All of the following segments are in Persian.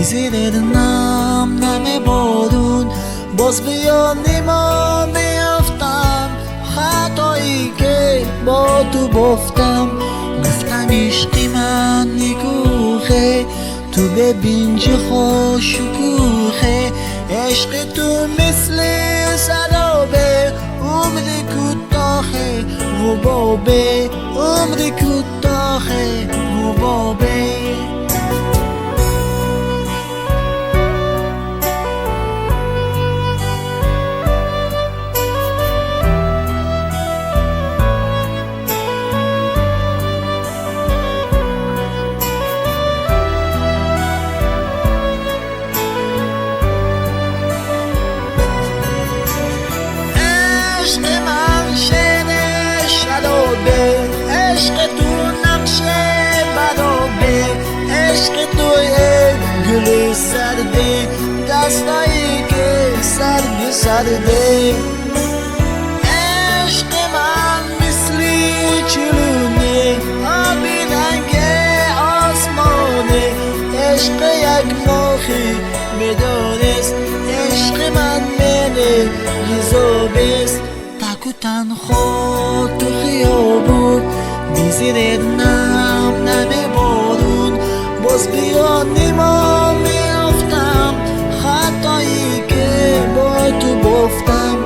زیر نم بارون باز بیانیما میافتم. خطایی که با تو بافتم، گفتم عشقی من نگوخه، تو ببین چه خوش شکوخه. عشق تو مثل سرابه، عمر کوتاهه و بابه، عمر کوتاهه و بابه. عشق من شعر شرابه، عشق تو نقش برابه، عشق تو گل سرده، دستایی که سرد سرده. عشق من مثلی چلونه، آبی رنگ آسمانه، عشق یک ماهی میدانست، عشق من منه یزابست. تک و تنها تو خیابون بی زیر نم بارون باز بیانیما میافتم. خطایی که با تو بافتم،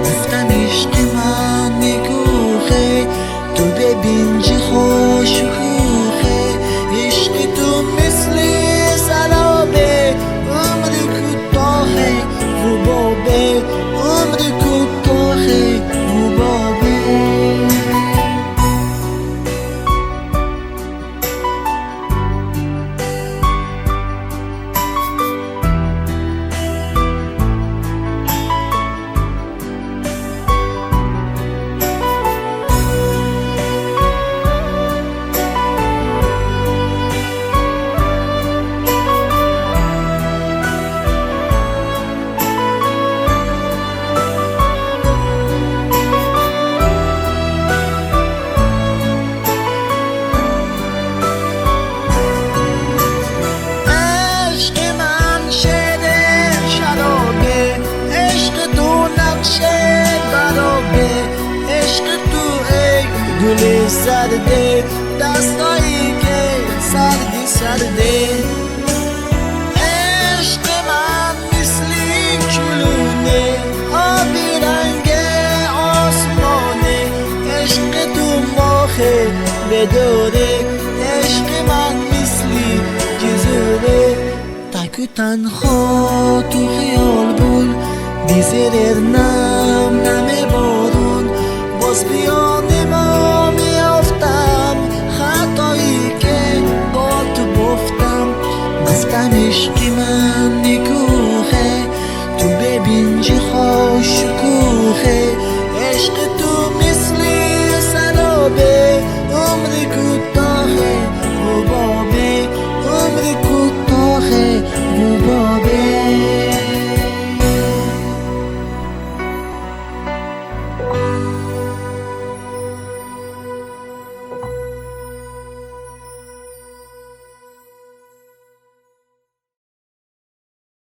گفتم عشق من نگوخه، تو ببین چه خوش شکوخه. عشق تو مثل سرابه، عمر کوتاهه و بابه، عمر کوتاهه و بابه. گل سرده، دستایی که سردی سرده. عشق من مثلی چلونه، آبی رنگ آسمانه، عشق تو ماخه بداره، عشق من مثلی جزوره. تک و تنها تو خیال بول بی زیر نم